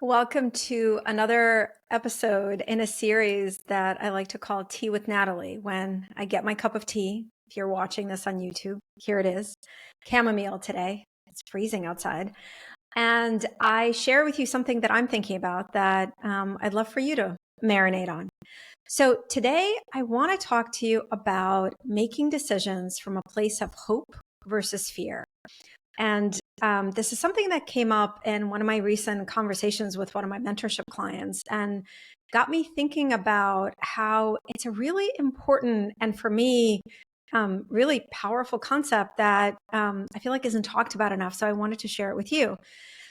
Welcome to another episode in a series that I like to call Tea with Natalie. When I get my cup of tea, if you're watching this on YouTube, here it is, chamomile today. It's freezing outside. And I share with you something that I'm thinking about that I'd love for you to marinate on. So today I want to talk to you about making decisions from a place of hope versus fear. And this is something that came up in one of my recent conversations with one of my mentorship clients and got me thinking about how it's a really important and for me, really powerful concept that I feel like isn't talked about enough. So I wanted to share it with you.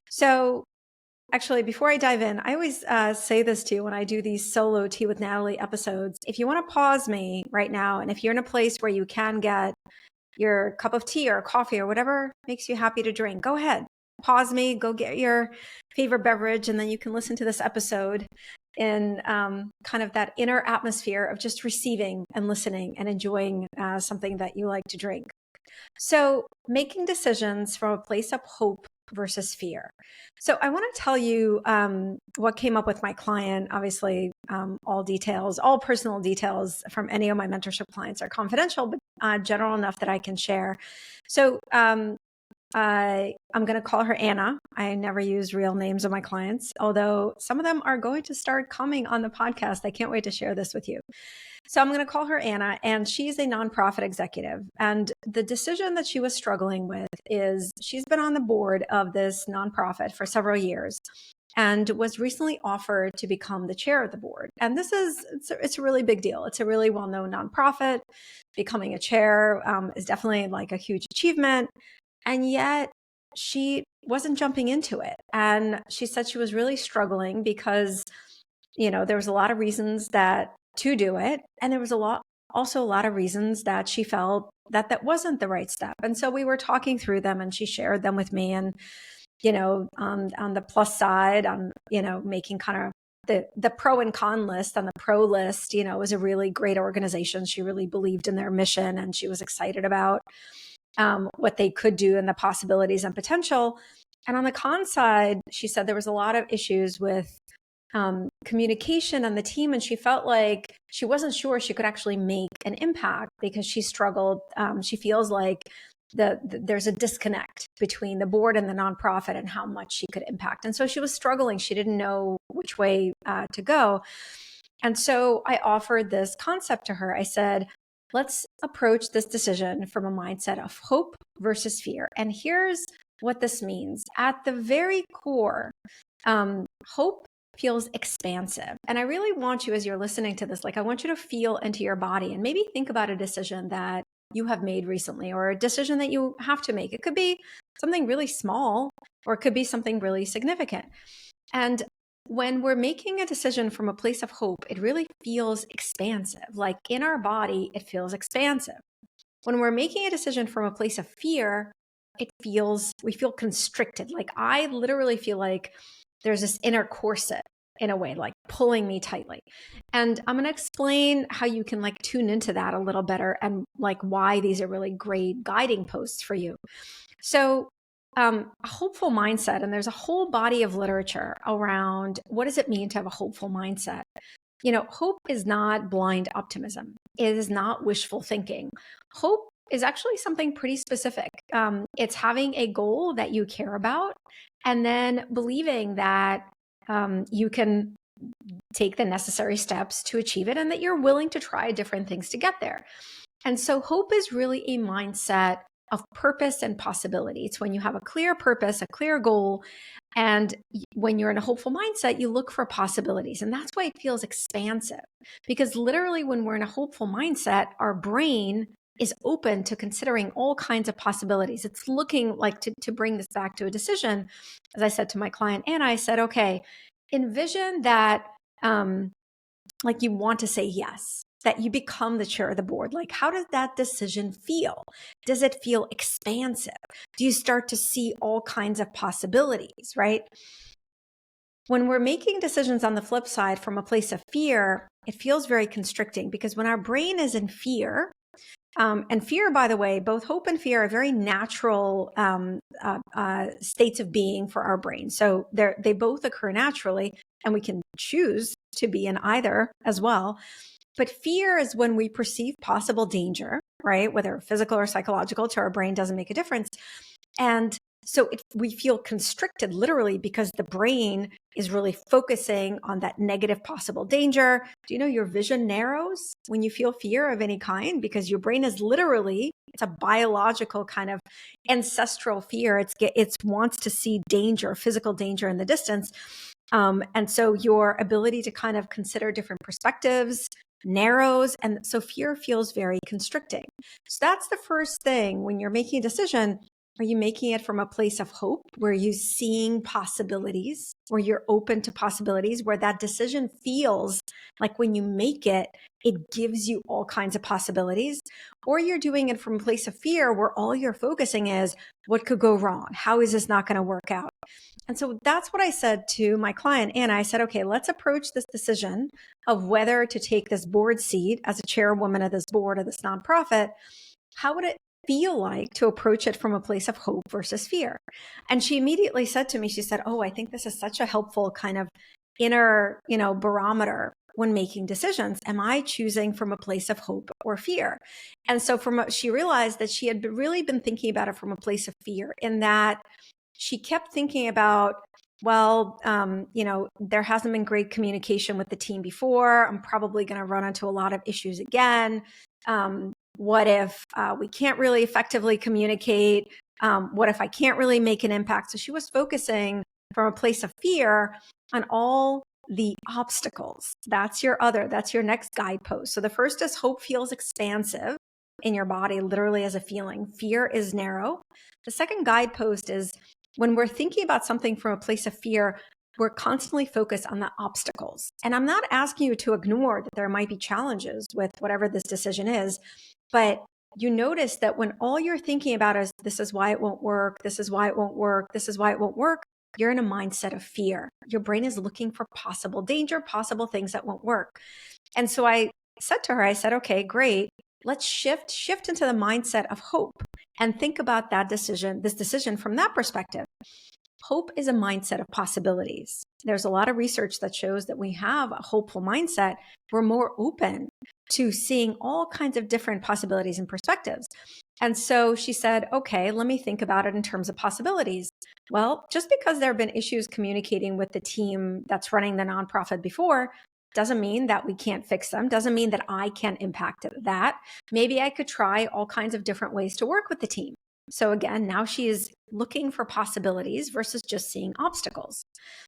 So actually, before I dive in, I always say this to you when I do these solo Tea with Natalie episodes. If you want to pause me right now, and if you're in a place where you can get your cup of tea or coffee or whatever makes you happy to drink, go ahead. Pause me, go get your favorite beverage, and then you can listen to this episode in kind of that inner atmosphere of just receiving and listening and enjoying something that you like to drink. So making decisions from a place of hope versus fear. So I want to tell you what came up with my client. Obviously, all details, all personal details from any of my mentorship clients are confidential, but general enough that I can share. So I'm going to call her Anna. I never use real names of my clients, although some of them are going to start coming on the podcast. I can't wait to share this with you. So I'm going to call her Anna, and she's a nonprofit executive. And the decision that she was struggling with is she's been on the board of this nonprofit for several years and was recently offered to become the chair of the board. And it's a really big deal. It's a really well-known nonprofit. Becoming a chair is definitely like a huge achievement. And yet she wasn't jumping into it. And she said she was really struggling because, there was a lot of reasons to do it. And there was also a lot of reasons that she felt that wasn't the right step. And so we were talking through them and she shared them with me. And, on the plus side, on, making kind of the pro and con list. On the pro list, it was a really great organization. She really believed in their mission and she was excited about what they could do and the possibilities and potential. And on the con side, she said there was a lot of issues with communication on the team, and she felt like she wasn't sure she could actually make an impact because she struggled. She feels like there's a disconnect between the board and the nonprofit and how much she could impact. And so she was struggling. She didn't know which way to go. And so I offered this concept to her. I said, let's approach this decision from a mindset of hope versus fear. And here's what this means. At the very core, hope feels expansive. And I really want you, as you're listening to this, I want you to feel into your body and maybe think about a decision that you have made recently or a decision that you have to make. It could be something really small or it could be something really significant. And when we're making a decision from a place of hope, it really feels expansive. Like in our body, it feels expansive. When we're making a decision from a place of fear, we feel constricted. Like I literally feel like there's this inner corset in a way, like pulling me tightly. And I'm going to explain how you can tune into that a little better and why these are really great guiding posts for you. So a hopeful mindset, and there's a whole body of literature around what does it mean to have a hopeful mindset. Hope is not blind optimism. It is not wishful thinking. Hope is actually something pretty specific. It's having a goal that you care about and then believing that you can take the necessary steps to achieve it and that you're willing to try different things to get there. And so hope is really a mindset of purpose and possibility. It's when you have a clear purpose, a clear goal, and when you're in a hopeful mindset, you look for possibilities. And that's why it feels expansive, because literally when we're in a hopeful mindset, our brain is open to considering all kinds of possibilities. It's looking to bring this back to a decision. As I said to my client, Anna, I said, okay, envision that you want to say yes, that you become the chair of the board. How does that decision feel? Does it feel expansive? Do you start to see all kinds of possibilities, right? When we're making decisions on the flip side from a place of fear, it feels very constricting because when our brain is in fear, And fear, by the way, both hope and fear are very natural states of being for our brain. So they both occur naturally, and we can choose to be in either as well. But fear is when we perceive possible danger, right? Whether physical or psychological, to our brain doesn't make a difference. And so we feel constricted literally because the brain is really focusing on that negative possible danger. Do you know your vision narrows when you feel fear of any kind? Because your brain is literally, it's a biological kind of ancestral fear. It wants to see danger, physical danger in the distance. And so your ability to kind of consider different perspectives narrows. And so fear feels very constricting. So that's the first thing when you're making a decision. Are you making it from a place of hope where you're seeing possibilities, where you're open to possibilities, where that decision feels like when you make it, it gives you all kinds of possibilities? Or you're doing it from a place of fear where all you're focusing is what could go wrong? How is this not going to work out? And so that's what I said to my client, Anna. I said, okay, let's approach this decision of whether to take this board seat as a chairwoman of this board of this nonprofit. How would it feel like to approach it from a place of hope versus fear? And she immediately said to me, she said, oh, I think this is such a helpful kind of inner, barometer when making decisions. Am I choosing from a place of hope or fear? And so she realized that she had really been thinking about it from a place of fear, in that she kept thinking about, well, there hasn't been great communication with the team before. I'm probably going to run into a lot of issues again. What if we can't really effectively communicate? What if I can't really make an impact? So she was focusing from a place of fear on all the obstacles. That's your next guidepost. So the first is hope feels expansive in your body, literally as a feeling. Fear is narrow. The second guidepost is when we're thinking about something from a place of fear, we're constantly focused on the obstacles. And I'm not asking you to ignore that there might be challenges with whatever this decision is, but you notice that when all you're thinking about is, this is why it won't work, this is why it won't work, this is why it won't work, you're in a mindset of fear. Your brain is looking for possible danger, possible things that won't work. And so I said to her, I said, okay, great. Let's shift into the mindset of hope and think about this decision from that perspective. Hope is a mindset of possibilities. There's a lot of research that shows that we have a hopeful mindset. We're more open to seeing all kinds of different possibilities and perspectives. And so she said, okay, let me think about it in terms of possibilities. Well, just because there have been issues communicating with the team that's running the nonprofit before doesn't mean that we can't fix them, doesn't mean that I can't impact that. Maybe I could try all kinds of different ways to work with the team. So again, now she is looking for possibilities versus just seeing obstacles.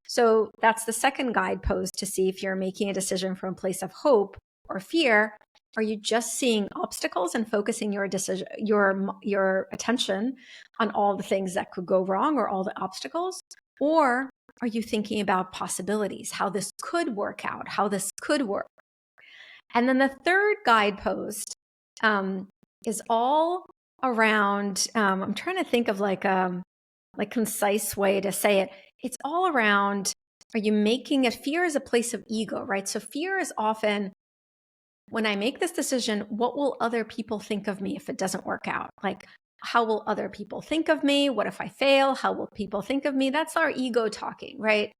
So that's the second guidepost to see if you're making a decision from a place of hope or fear. Are you just seeing obstacles and focusing your decision, your attention on all the things that could go wrong or all the obstacles? Or are you thinking about possibilities, how this could work out, how this could work? And then the third guidepost is all around, I'm trying to think of like concise way to say it. It's all around, are you making it? Fear is a place of ego, right? So fear is often, when I make this decision, what will other people think of me if it doesn't work out? Like, how will other people think of me? What if I fail? How will people think of me? That's our ego talking, right?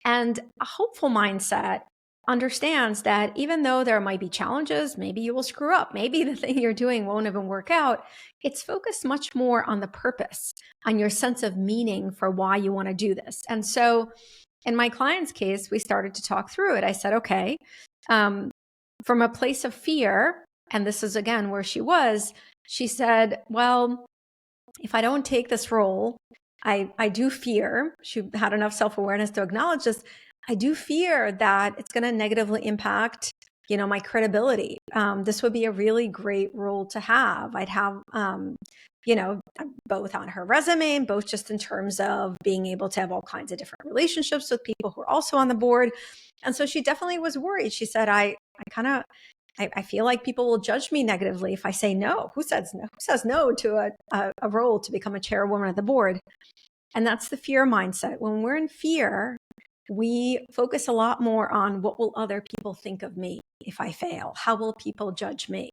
And a hopeful mindset understands that even though there might be challenges, maybe you will screw up, maybe the thing you're doing won't even work out. It's focused much more on the purpose, on your sense of meaning for why you want to do this. And so in my client's case, we started to talk through it. I said, okay, from a place of fear, and this is again where she was, she said, well, if I don't take this role, I do fear, she had enough self-awareness to acknowledge this, I do fear that it's going to negatively impact, my credibility. This would be a really great role to have. I'd have, both on her resume and both just in terms of being able to have all kinds of different relationships with people who are also on the board. And so she definitely was worried. She said, I feel like people will judge me negatively if I say no. Who says no? Who says no to a role to become a chairwoman of the board? And that's the fear mindset. When we're in fear, we focus a lot more on what will other people think of me. if I fail? How will people judge me?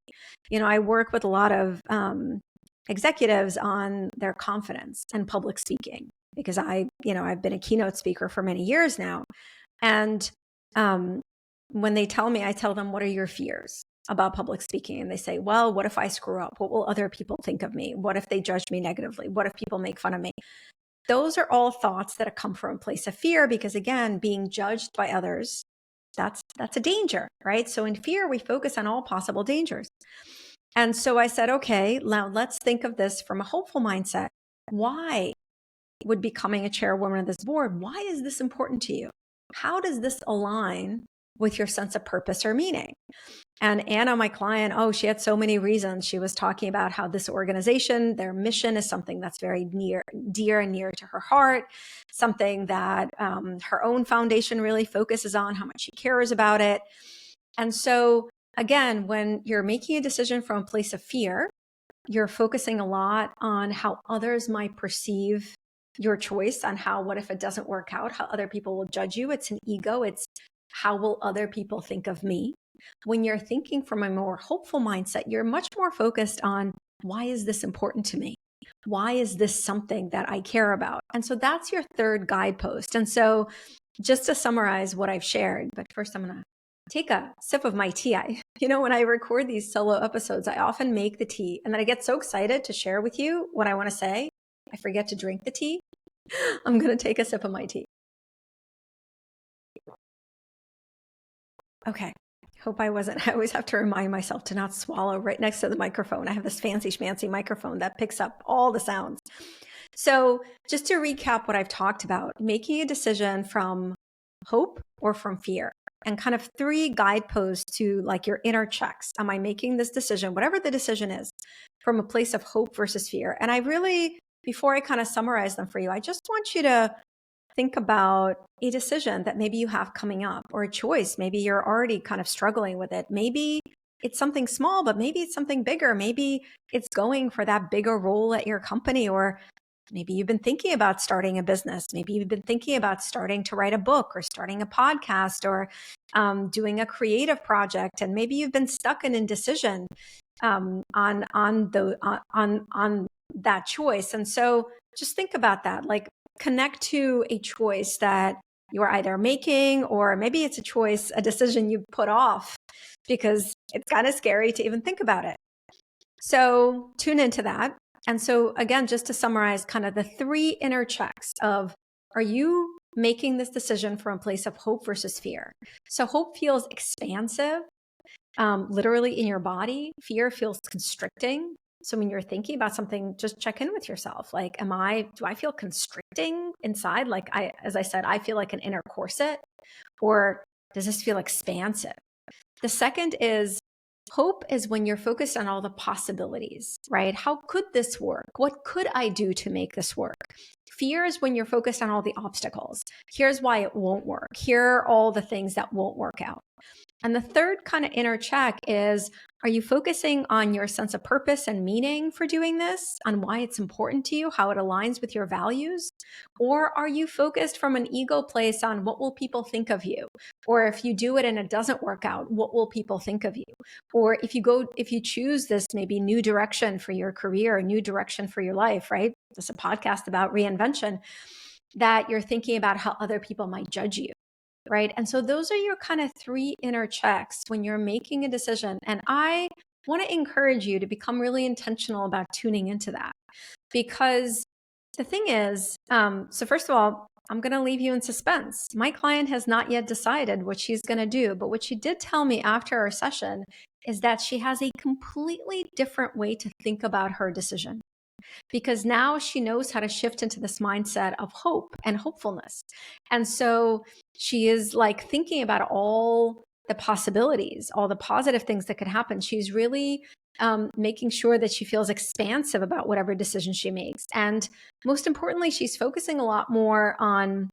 I work with a lot of executives on their confidence and public speaking because I've been a keynote speaker for many years now. And when they tell me, I tell them, what are your fears about public speaking? And they say, well, what if I screw up? What will other people think of me? What if they judge me negatively? What if people make fun of me? Those are all thoughts that come from a place of fear because, again, being judged by others, that's a danger, right? So in fear, we focus on all possible dangers. And so I said, okay, now let's think of this from a hopeful mindset. Why would becoming a chairwoman of this board, why is this important to you? How does this align with your sense of purpose or meaning? And Anna, my client, she had so many reasons. She was talking about how this organization, their mission is something that's very dear and near to her heart, something that her own foundation really focuses on, how much she cares about it. And so again, when you're making a decision from a place of fear, you're focusing a lot on how others might perceive your choice, on what if it doesn't work out, how other people will judge you. It's an ego. It's how will other people think of me? When you're thinking from a more hopeful mindset, you're much more focused on why is this important to me? Why is this something that I care about? And so that's your third guidepost. And so just to summarize what I've shared, but first I'm going to take a sip of my tea. When I record these solo episodes, I often make the tea and then I get so excited to share with you what I want to say. I forget to drink the tea. I'm going to take a sip of my tea. Okay. Hope I always have to remind myself to not swallow right next to the microphone. I have this fancy schmancy microphone that picks up all the sounds. So just to recap what I've talked about, making a decision from hope or from fear, and kind of 3 guideposts to like your inner checks. Am I making this decision, whatever the decision is, from a place of hope versus fear? And I really, before I kind of summarize them for you, I just want you to think about a decision that maybe you have coming up, or a choice. Maybe you're already kind of struggling with it. Maybe it's something small, but maybe it's something bigger. Maybe it's going for that bigger role at your company, or maybe you've been thinking about starting a business. Maybe you've been thinking about starting to write a book or starting a podcast or doing a creative project. And maybe you've been stuck in indecision on that choice. And so just think about that. Like, connect to a choice that you're either making, or maybe it's a decision you put off because it's kind of scary to even think about it. So tune into that. And so again, just to summarize kind of the 3 inner checks of, are you making this decision from a place of hope versus fear? So hope feels expansive, literally in your body. Fear feels constricting. So when you're thinking about something, just check in with yourself. Like, do I feel constricting inside? Like as I said, I feel like an inner corset, or does this feel expansive? The second is, hope is when you're focused on all the possibilities, right? How could this work? What could I do to make this work? Fear is when you're focused on all the obstacles. Here's why it won't work. Here are all the things that won't work out. And the third kind of inner check is, are you focusing on your sense of purpose and meaning for doing this, on why it's important to you, how it aligns with your values? Or are you focused from an ego place on what will people think of you? Or if you do it and it doesn't work out, what will people think of you? Or if you choose this maybe new direction for your career, a new direction for your life, right? This is a podcast about reinvention, that you're thinking about how other people might judge you. Right. And so those are your kind of 3 inner checks when you're making a decision. And I want to encourage you to become really intentional about tuning into that, because the thing is, so first of all, I'm going to leave you in suspense. My client has not yet decided what she's going to do, but what she did tell me after our session is that she has a completely different way to think about her decision, because now she knows how to shift into this mindset of hope and hopefulness. And so she is like thinking about all the possibilities, all the positive things that could happen. She's really making sure that she feels expansive about whatever decision she makes. And most importantly, she's focusing a lot more on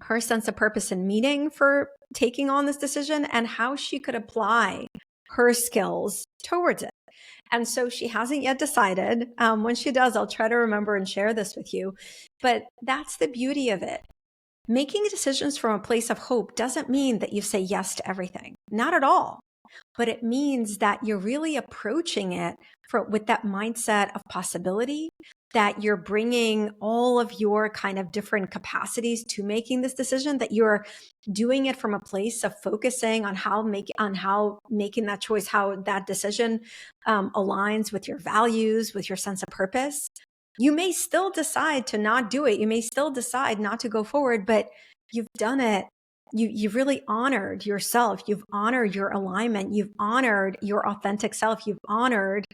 her sense of purpose and meaning for taking on this decision, and how she could apply her skills towards it. And so she hasn't yet decided. When she does, I'll try to remember and share this with you. But that's the beauty of it. Making decisions from a place of hope doesn't mean that you say yes to everything. Not at all. but it means that you're really approaching it with that mindset of possibility, that you're bringing all of your kind of different capacities to making this decision, that you're doing it from a place of focusing on how making that choice, how that decision aligns with your values, with your sense of purpose. You may still decide to not do it. You may still decide not to go forward, but you've done it. You've really honored yourself. You've honored your alignment. You've honored your authentic self. You've honored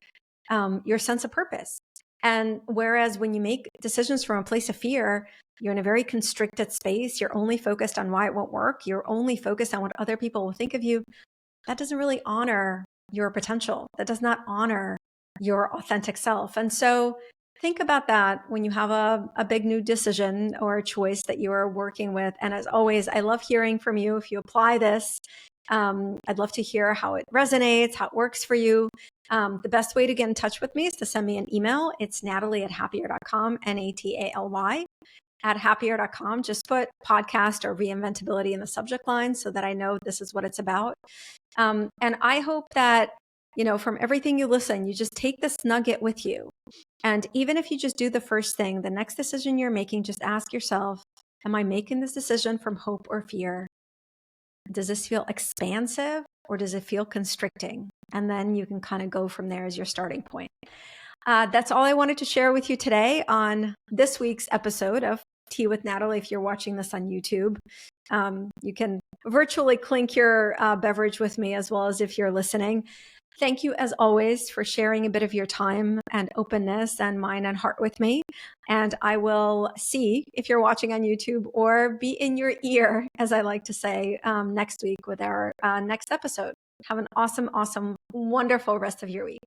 your sense of purpose. And whereas when you make decisions from a place of fear, you're in a very constricted space. You're only focused on why it won't work. You're only focused on what other people will think of you. That doesn't really honor your potential. That does not honor your authentic self. And so think about that when you have a big new decision or a choice that you are working with. And as always, I love hearing from you. If you apply this, I'd love to hear how it resonates, how it works for you. The best way to get in touch with me is to send me an email. It's Natalie@happier.com, Nataly @happier.com. Just put podcast or reinventability in the subject line so that I know this is what it's about. And I hope that, from everything you listen, you just take this nugget with you. And even if you just do the first thing, the next decision you're making, just ask yourself, am I making this decision from hope or fear? Does this feel expansive or does it feel constricting? And then you can kind of go from there as your starting point. That's all I wanted to share with you today on this week's episode of Tea with Natalie. If you're watching this on YouTube, you can virtually clink your beverage with me as well as if you're listening. Thank you, as always, for sharing a bit of your time and openness and mind and heart with me. And I will see if you're watching on YouTube or be in your ear, as I like to say, next week with our next episode. Have an awesome, wonderful rest of your week.